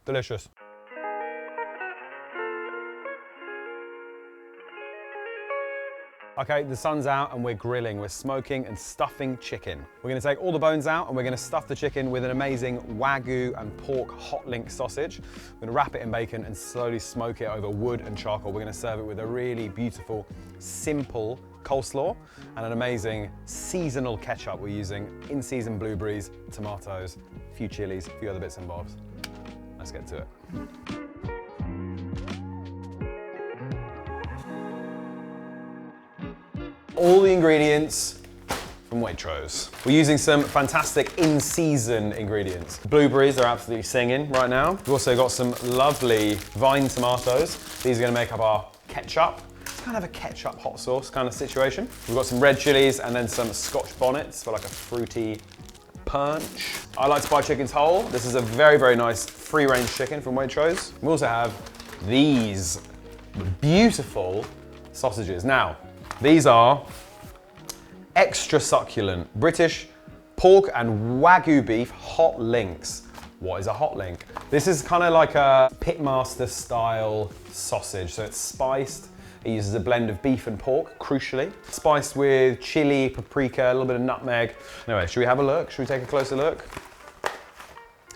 Delicious. Okay, the sun's out and we're grilling. We're smoking and stuffing chicken. We're gonna take all the bones out and we're gonna stuff the chicken with an amazing wagyu and pork hot link sausage. We're gonna wrap it in bacon and slowly smoke it over wood and charcoal. We're gonna serve it with a really beautiful, simple coleslaw and an amazing seasonal ketchup. We're using in-season blueberries, tomatoes, a few chilies, a few other bits and bobs. Let's get to it. All the ingredients from Waitrose. We're using some fantastic in-season ingredients. Blueberries are absolutely singing right now. We've also got some lovely vine tomatoes. These are gonna make up our ketchup. It's kind of a ketchup hot sauce kind of situation. We've got some red chilies and then some Scotch bonnets for like a fruity punch. I like to buy chickens whole. This is a very, very nice free-range chicken from Waitrose. We also have these beautiful sausages. Now, these are extra succulent British pork and wagyu beef hot links. What is a hot link? This is kind of like a pitmaster style sausage. So it's spiced. It uses a blend of beef and pork, crucially. Spiced with chili, paprika, a little bit of nutmeg. Anyway, should we have a look? Should we take a closer look?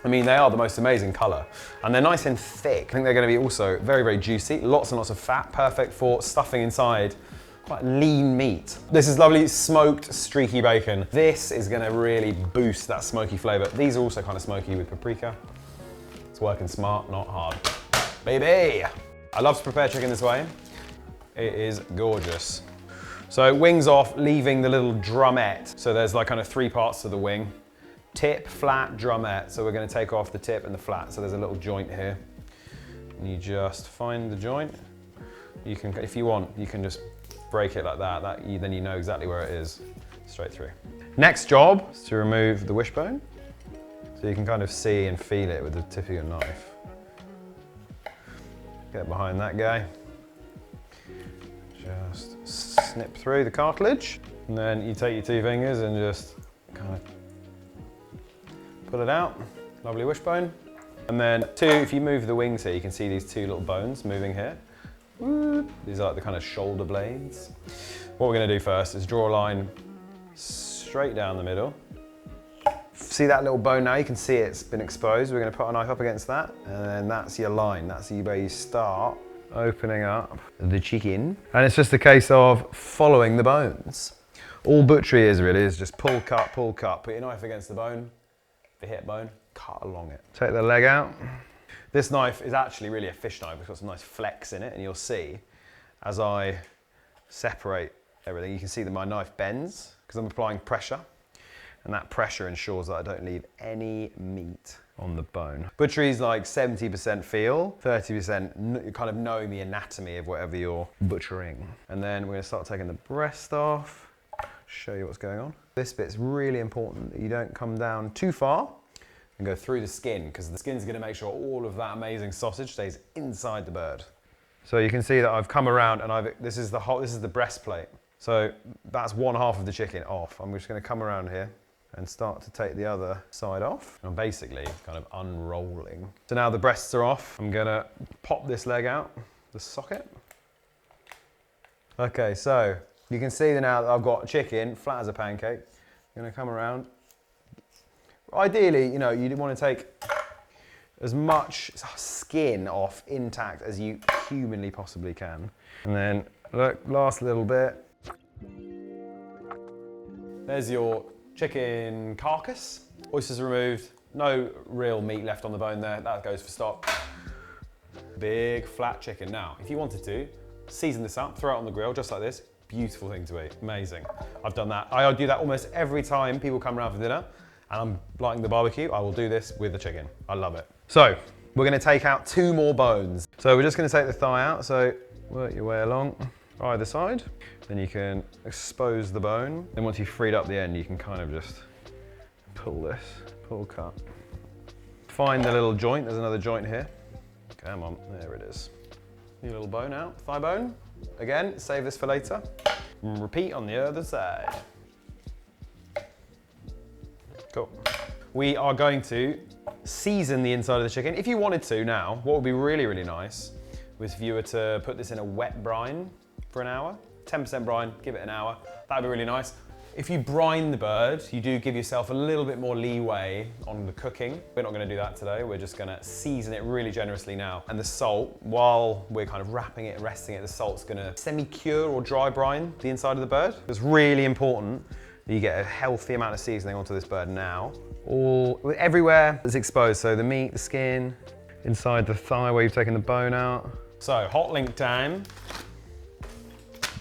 I mean, they are the most amazing color and they're nice and thick. I think they're gonna be also very, very juicy. Lots and lots of fat, perfect for stuffing inside quite lean meat. This is lovely smoked streaky bacon. This is gonna really boost that smoky flavor. These are also kind of smoky with paprika. It's working smart, not hard. Baby! I love to prepare chicken this way. It is gorgeous. So wings off, leaving the little drumette. So there's like kind of three parts to the wing. Tip, flat, drumette. So we're gonna take off the tip and the flat. So there's a little joint here. And you just find the joint. You can, if you want, you can just break it like that, then you know exactly where it is, straight through. Next job is to remove the wishbone. So you can kind of see and feel it with the tip of your knife. Get behind that guy. Just snip through the cartilage. And then you take your 2 fingers and just kind of pull it out. Lovely wishbone. And then if you move the wings here, you can see these 2 little bones moving here. These are like the kind of shoulder blades. What we're gonna do first is draw a line straight down the middle. See that little bone now? You can see it's been exposed. We're gonna put our knife up against that, and then that's your line. That's where you start opening up the chicken. And it's just a case of following the bones. All butchery is really is just pull, cut, put your knife against the bone, the hip bone, cut along it. Take the leg out. This knife is actually really a fish knife. It's got some nice flex in it, and you'll see as I separate everything, you can see that my knife bends because I'm applying pressure, and that pressure ensures that I don't leave any meat on the bone. Butchery's like 70% feel, 30% kind of knowing the anatomy of whatever you're butchering. And then we're gonna start taking the breast off, show you what's going on. This bit's really important that you don't come down too far and go through the skin, because the skin's gonna make sure all of that amazing sausage stays inside the bird. So you can see that I've come around and this is the breastplate. So that's 1/2 of the chicken off. I'm just gonna come around here and start to take the other side off. I'm basically kind of unrolling. So now the breasts are off. I'm gonna pop this leg out, the socket. Okay, so you can see now that I've got chicken, flat as a pancake. I'm gonna come around. Ideally, you know, you want to take as much skin off intact as you humanly possibly can. And then, look, last little bit. There's your chicken carcass. Oysters removed. No real meat left on the bone there. That goes for stock. Big flat chicken. Now, if you wanted to, season this up, throw it on the grill just like this. Beautiful thing to eat. Amazing. I've done that. I do that almost every time people come around for dinner. And I'm liking the barbecue, I will do this with the chicken. I love it. So, we're gonna take out 2 more bones. So we're just gonna take the thigh out, so work your way along either side. Then you can expose the bone. Then once you've freed up the end, you can kind of just pull this, pull cut. Find the little joint, there's another joint here. Come on, there it is. Your little bone out, thigh bone. Again, save this for later. And repeat on the other side. Cool. we are going to season the inside of the chicken. If you wanted to now, what would be really, really nice was if you were to put this in a wet brine for an hour. 10% brine, give it an hour. That'd be really nice. If you brine the bird, you do give yourself a little bit more leeway on the cooking. We're not gonna do that today. We're just gonna season it really generously now. And the salt, while we're kind of wrapping it, resting it, the salt's gonna semi-cure or dry brine the inside of the bird. It's really important that you get a healthy amount of seasoning onto this bird now. Everywhere is exposed, so the meat, the skin, inside the thigh where you've taken the bone out. So, hot link time.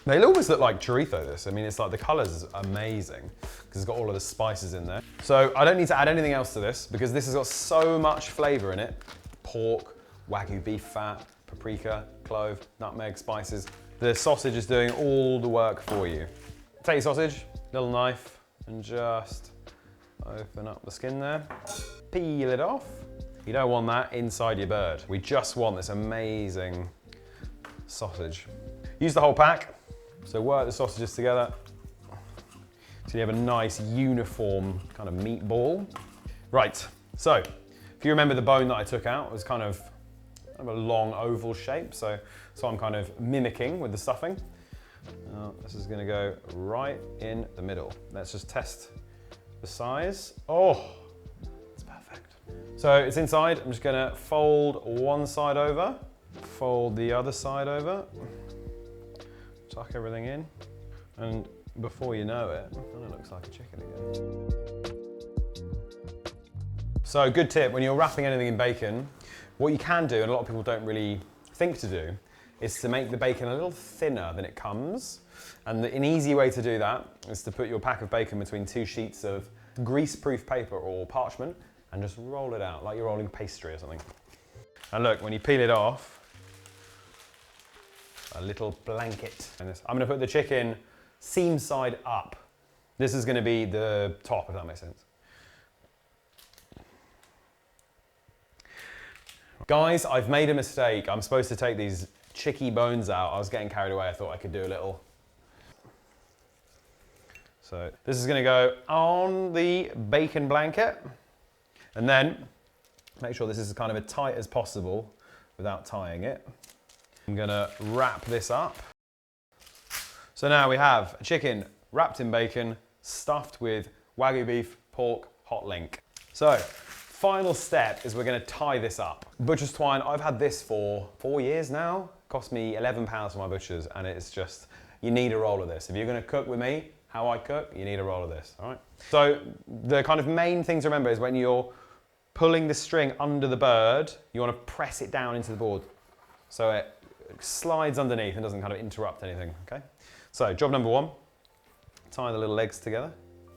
They almost look like chorizo, this. I mean, it's like the color's amazing because it's got all of the spices in there. So I don't need to add anything else to this because this has got so much flavor in it. Pork, wagyu beef fat, paprika, clove, nutmeg, spices. The sausage is doing all the work for you. Take your sausage, little knife, and just open up the skin there. Peel it off. You don't want that inside your bird. We just want this amazing sausage. Use the whole pack. So work the sausages together so you have a nice uniform kind of meat ball. Right, so if you remember the bone that I took out, it was kind of a long oval shape, so I'm kind of mimicking with the stuffing. This is gonna go right in the middle. Let's just test the size. Oh, it's perfect. So it's inside, I'm just gonna fold one side over, fold the other side over, tuck everything in, and before you know it, it looks like a chicken again. So good tip, when you're wrapping anything in bacon, what you can do, and a lot of people don't really think to do, is to make the bacon a little thinner than it comes. And an easy way to do that is to put your pack of bacon between two sheets of grease-proof paper or parchment and just roll it out like you're rolling pastry or something. And look, when you peel it off, a little blanket. I'm gonna put the chicken seam side up. This is gonna be the top, if that makes sense. Guys, I've made a mistake. I'm supposed to take these chicky bones out. I was getting carried away. I thought I could do a little. So this is gonna go on the bacon blanket. And then make sure this is kind of as tight as possible without tying it. I'm gonna wrap this up. So now we have a chicken wrapped in bacon, stuffed with wagyu beef, pork, hot link. So, final step is we're gonna tie this up. Butcher's twine, I've had this for 4 years now. Cost me £11 for my butcher's, and it's just, you need a roll of this. If you're gonna cook with me, how I cook, you need a roll of this, all right? So, the kind of main thing to remember is when you're pulling the string under the bird, you wanna press it down into the board so it slides underneath and doesn't kind of interrupt anything, okay? So job number one, tie the little legs together.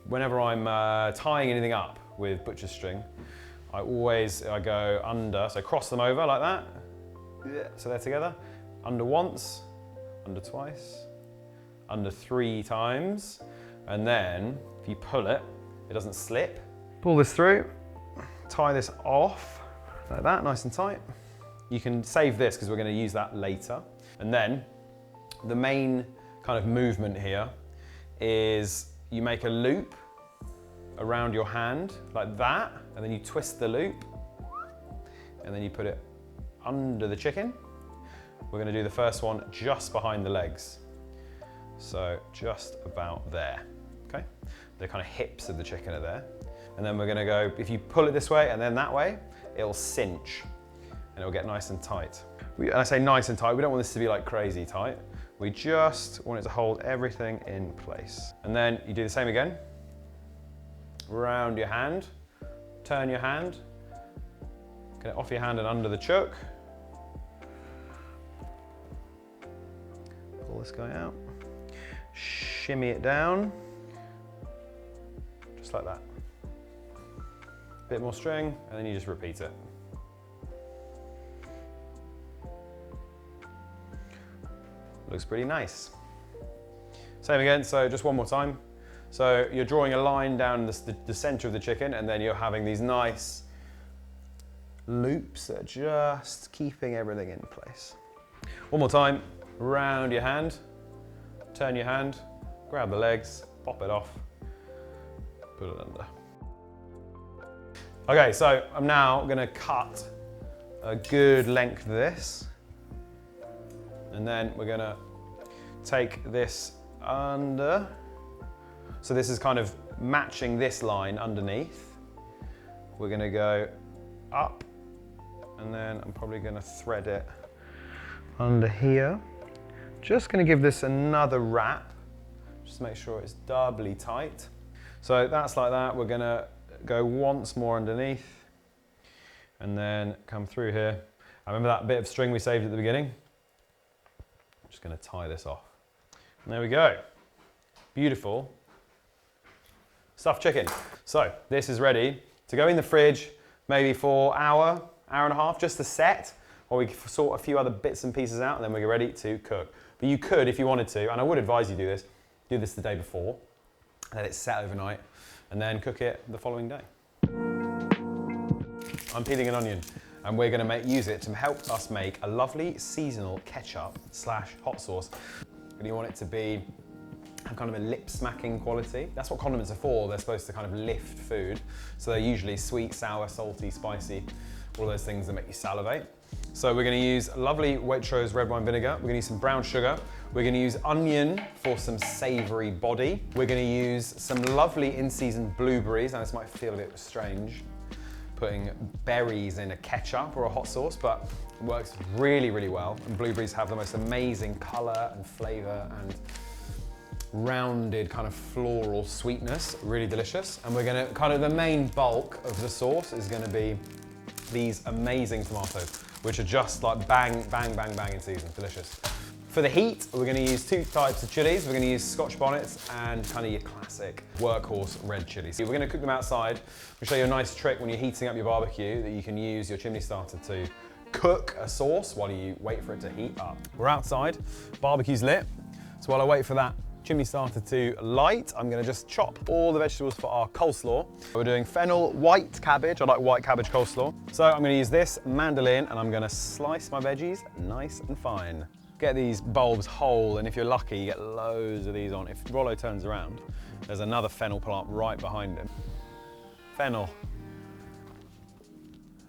Whenever I'm tying anything up with butcher's string, I go under, so cross them over like that. So they're together. Under once, under twice, under 3 times. And then if you pull it, it doesn't slip. Pull this through, tie this off like that, nice and tight. You can save this because we're going to use that later. And then the main kind of movement here is you make a loop around your hand like that, and then you twist the loop, and then you put it under the chicken. We're going to do the first one just behind the legs. So just about there, okay? The kind of hips of the chicken are there. And then we're going to go, if you pull it this way and then that way, it'll cinch. And it'll get nice and tight. And I say nice and tight, we don't want this to be like crazy tight. We just want it to hold everything in place. And then you do the same again. Round your hand, turn your hand, get it off your hand and under the choke. Pull this guy out, shimmy it down, just like that. Bit more string, and then you just repeat it. Looks pretty nice. Same again, so just one more time. So you're drawing a line down the center of the chicken, and then you're having these nice loops that are just keeping everything in place. One more time, round your hand, turn your hand, grab the legs, pop it off, put it under. Okay, so I'm now gonna cut a good length of this. And then we're gonna take this under. So this is kind of matching this line underneath. We're gonna go up, and then I'm probably gonna thread it under here. Just gonna give this another wrap, just make sure it's doubly tight. So that's like that. We're gonna go once more underneath, and then come through here. I remember that bit of string we saved at the beginning. I'm just gonna tie this off. And there we go. Beautiful stuffed chicken. So this is ready to go in the fridge, maybe for hour and a half, just to set, or we can sort a few other bits and pieces out, and then we're ready to cook. But you could, if you wanted to, and I would advise you do this the day before, let it set overnight, and then cook it the following day. I'm peeling an onion, and we're gonna use it to help us make a lovely seasonal ketchup / hot sauce. And you want it to have kind of a lip smacking quality. That's what condiments are for. They're supposed to kind of lift food. So they're usually sweet, sour, salty, spicy, all those things that make you salivate. So we're gonna use lovely Waitrose red wine vinegar. We're gonna use some brown sugar. We're gonna use onion for some savory body. We're gonna use some lovely in-season blueberries. Now this might feel a bit strange, putting berries in a ketchup or a hot sauce, but it works really, really well. And blueberries have the most amazing color and flavor and rounded kind of floral sweetness, really delicious. And we're gonna, kind of the main bulk of the sauce is gonna be these amazing tomatoes, which are just like bang, bang, bang, bang in season, delicious. For the heat, we're gonna use 2 types of chilies. We're gonna use Scotch bonnets and kind of your classic workhorse red chilies. We're gonna cook them outside. I'll show you a nice trick when you're heating up your barbecue that you can use your chimney starter to cook a sauce while you wait for it to heat up. We're outside, barbecue's lit. So while I wait for that chimney starter to light, I'm gonna just chop all the vegetables for our coleslaw. We're doing fennel, white cabbage. I like white cabbage coleslaw. So I'm gonna use this mandolin and I'm gonna slice my veggies nice and fine. Get these bulbs whole, and if you're lucky, you get loads of these on. If Rollo turns around, there's another fennel plant right behind him. Fennel.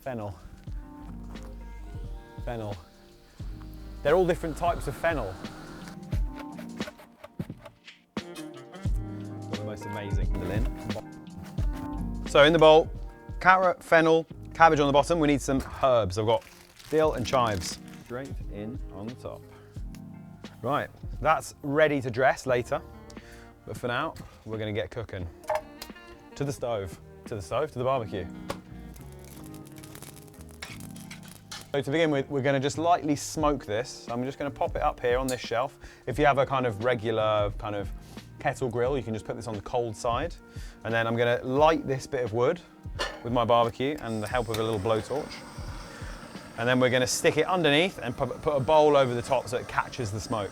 Fennel. Fennel. They're all different types of fennel. Most amazing mandolin. So in the bowl, carrot, fennel, cabbage on the bottom. We need some herbs. I've got dill and chives. Straight in on the top. Right, that's ready to dress later. But for now, we're gonna get cooking. To the stove, to the barbecue. So to begin with, we're gonna just lightly smoke this. I'm just gonna pop it up here on this shelf. If you have a kind of regular kind of kettle grill, you can just put this on the cold side. And then I'm gonna light this bit of wood with my barbecue and the help of a little blowtorch. And then we're gonna stick it underneath and put a bowl over the top so it catches the smoke.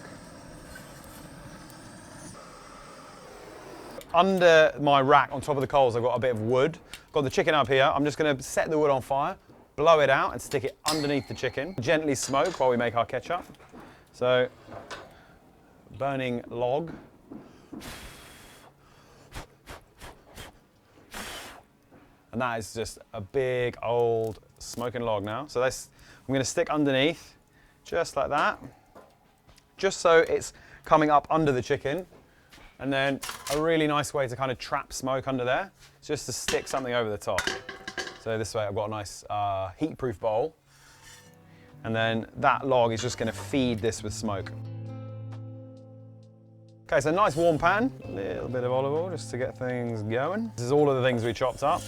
Under my rack on top of the coals, I've got a bit of wood. Got the chicken up here. I'm just gonna set the wood on fire, blow it out and stick it underneath the chicken. Gently smoke while we make our ketchup. So, burning log. And that is just a big old smoking log now. So I'm gonna stick underneath, just like that. Just so it's coming up under the chicken. And then a really nice way to kind of trap smoke under there is just to stick something over the top. So this way I've got a nice heat-proof bowl. And then that log is just gonna feed this with smoke. Okay, so nice warm pan, a little bit of olive oil just to get things going. This is all of the things we chopped up.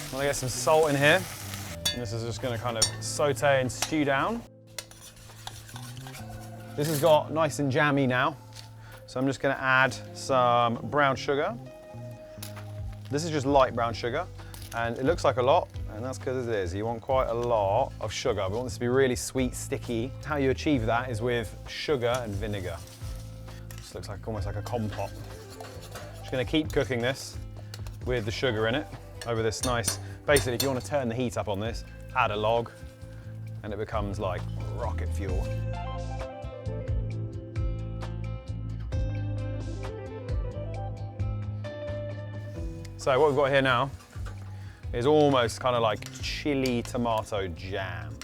I'm gonna get some salt in here. And this is just gonna kind of saute and stew down. This has got nice and jammy now. So I'm just gonna add some brown sugar. This is just light brown sugar. And it looks like a lot, and that's because it is. You want quite a lot of sugar. We want this to be really sweet, sticky. How you achieve that is with sugar and vinegar. This looks like almost like a compote. Just gonna keep cooking this with the sugar in it over this nice, basically if you want to turn the heat up on this, add a log, and it becomes like rocket fuel. So what we've got here now is almost kind of like chili tomato jam.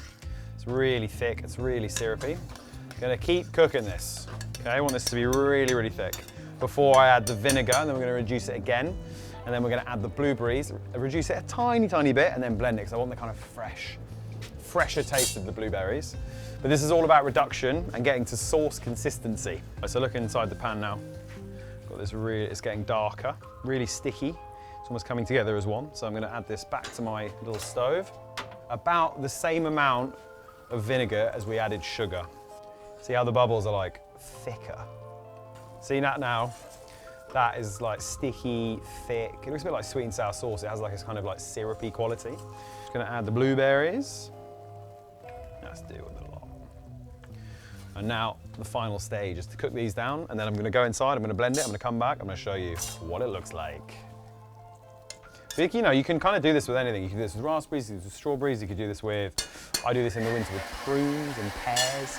It's really thick, it's really syrupy. Gonna keep cooking this. Okay, I want this to be really, really thick. Before I add the vinegar, and then we're gonna reduce it again. And then we're gonna add the blueberries, reduce it a tiny, tiny bit, and then blend it, because I want the kind of fresher taste of the blueberries. But this is all about reduction and getting to sauce consistency. So look inside the pan now. Got this it's getting darker, really sticky. It's almost coming together as one. So I'm gonna add this back to my little stove. About the same amount of vinegar as we added sugar. See how the bubbles are like thicker? See that now? That is like sticky, thick. It looks a bit like sweet and sour sauce. It has like this kind of like syrupy quality. Just gonna add the blueberries. Let's deal with a lot. And now the final stage is to cook these down, and then I'm gonna go inside, I'm gonna blend it, I'm gonna come back, I'm gonna show you what it looks like. You know, you can kind of do this with anything. You can do this with raspberries, you can do this with strawberries, you could do this with, I do this in the winter with prunes and pears.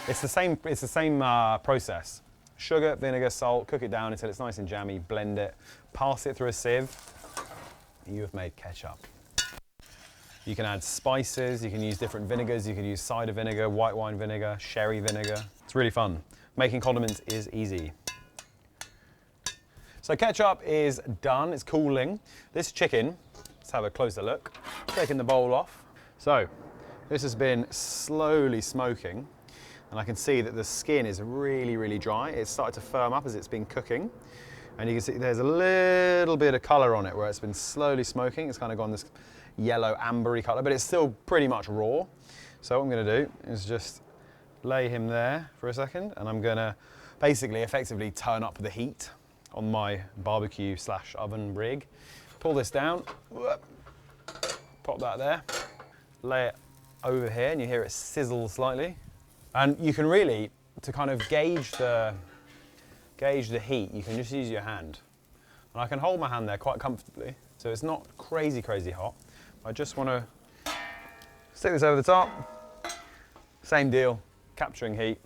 It's the same process. Sugar, vinegar, salt, cook it down until it's nice and jammy, blend it, pass it through a sieve, and you have made ketchup. You can add spices, you can use different vinegars, you can use cider vinegar, white wine vinegar, sherry vinegar. It's really fun. Making condiments is easy. So ketchup is done, it's cooling. This chicken, let's have a closer look. Taking the bowl off. So, this has been slowly smoking, and I can see that the skin is really, really dry. It's started to firm up as it's been cooking. And you can see there's a little bit of color on it where it's been slowly smoking. It's kind of gone this yellow ambery color, but it's still pretty much raw. So what I'm gonna do is just lay him there for a second, and I'm gonna basically effectively turn up the heat on my barbecue / oven rig. Pull this down, pop that there, lay it over here, and you hear it sizzle slightly. And you can really, to kind of gauge the heat, you can just use your hand. And I can hold my hand there quite comfortably, so it's not crazy, crazy hot. I just want to stick this over the top. Same deal, capturing heat.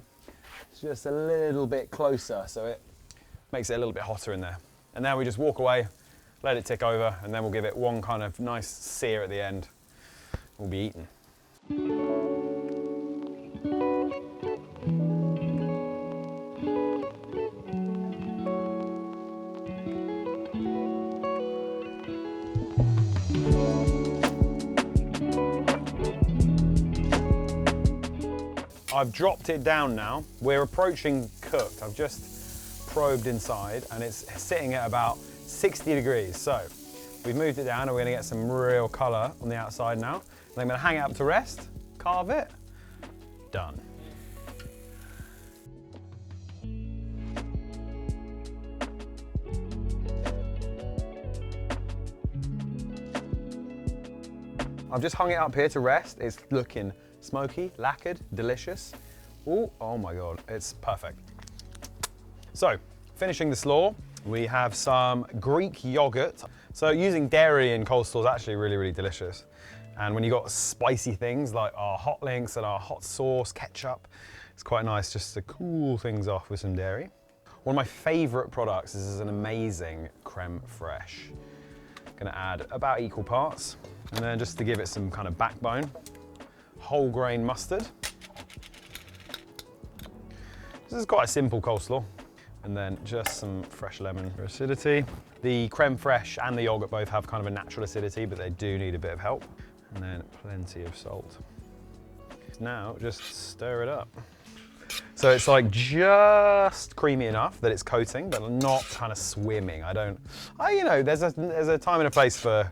It's just a little bit closer, so it makes it a little bit hotter in there. And now we just walk away, let it tick over, and then we'll give it one kind of nice sear at the end. We'll be eating. I've dropped it down now. We're approaching cooked. I've just probed inside, and it's sitting at about 60 degrees. So we've moved it down, and we're gonna get some real color on the outside now. And I'm gonna hang it up to rest, carve it, done. I've just hung it up here to rest. It's looking smoky, lacquered, delicious. Ooh, oh my God, it's perfect. So, finishing the slaw, we have some Greek yogurt. So using dairy in coleslaw is actually really, really delicious. And when you've got spicy things like our hot links and our hot sauce, ketchup, it's quite nice just to cool things off with some dairy. One of my favorite products is an amazing creme fraiche. Gonna add about equal parts. And then just to give it some kind of backbone, whole grain mustard. This is quite a simple coleslaw. And then just some fresh lemon for acidity. The creme fraiche and the yogurt both have kind of a natural acidity, but they do need a bit of help. And then plenty of salt. Now just stir it up. So it's like just creamy enough that it's coating, but not kind of swimming. You know, there's a time and a place for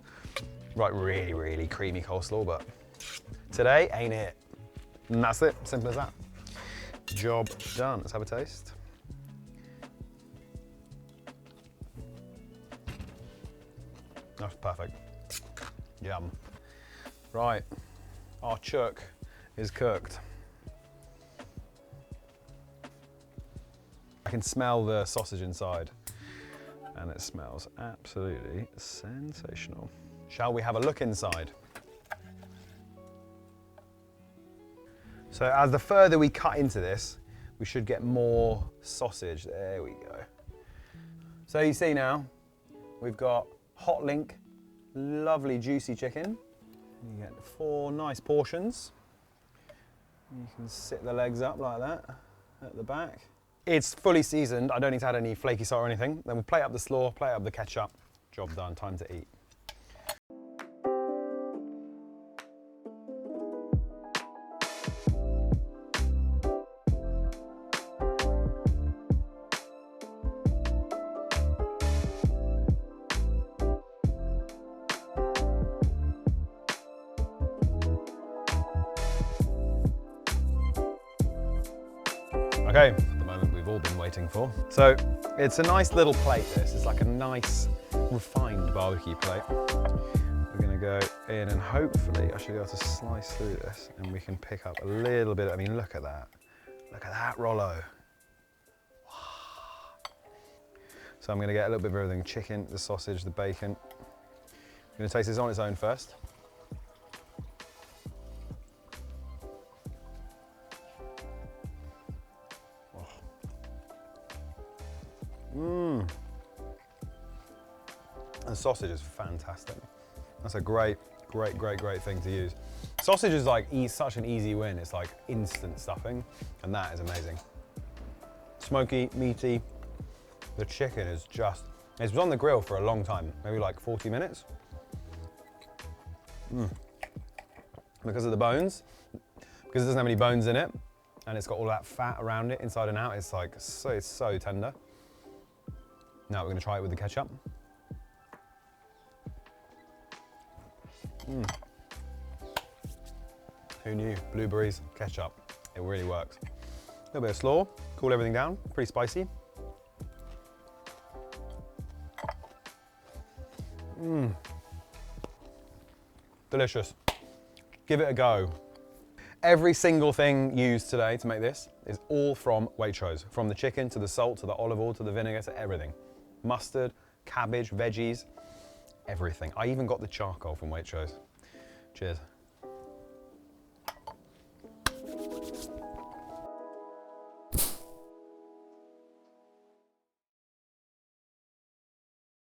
like really, really creamy coleslaw, but today ain't it. And that's it, simple as that. Job done. Let's have a taste. That's perfect. Yum. Right, our chuck is cooked. I can smell the sausage inside, and it smells absolutely sensational. Shall we have a look inside? So as the further we cut into this, we should get more sausage. There we go. So you see now, we've got hot link, lovely juicy chicken. You get 4 nice portions. You can sit the legs up like that at the back. It's fully seasoned. I don't need to add any flaky salt or anything. Then we'll plate up the slaw, plate up the ketchup. Job done, time to eat. Okay, the moment we've all been waiting for. So it's a nice little plate, this. It's like a nice, refined barbecue plate. We're gonna go in and hopefully I should be able to slice through this and we can pick up a little bit. I mean, look at that. Look at that Rollo. Wow. So I'm gonna get a little bit of everything. Chicken, the sausage, the bacon. I'm gonna taste this on its own first. The sausage is fantastic. That's a great thing to use. Sausage is like such an easy win. It's like instant stuffing, and that is amazing. Smoky, meaty. The chicken is just, it was on the grill for a long time, maybe like 40 minutes. Because of the bones, because it doesn't have any bones in it, and it's got all that fat around it, inside and out, it's like, it's so tender. Now we're gonna try it with the ketchup. Who knew? Blueberries, ketchup. It really works. A little bit of slaw, cool everything down, pretty spicy. Delicious. Give it a go. Every single thing used today to make this is all from Waitrose. From the chicken, to the salt, to the olive oil, to the vinegar, to everything. Mustard, cabbage, veggies, everything. I even got the charcoal from Waitrose. Cheers.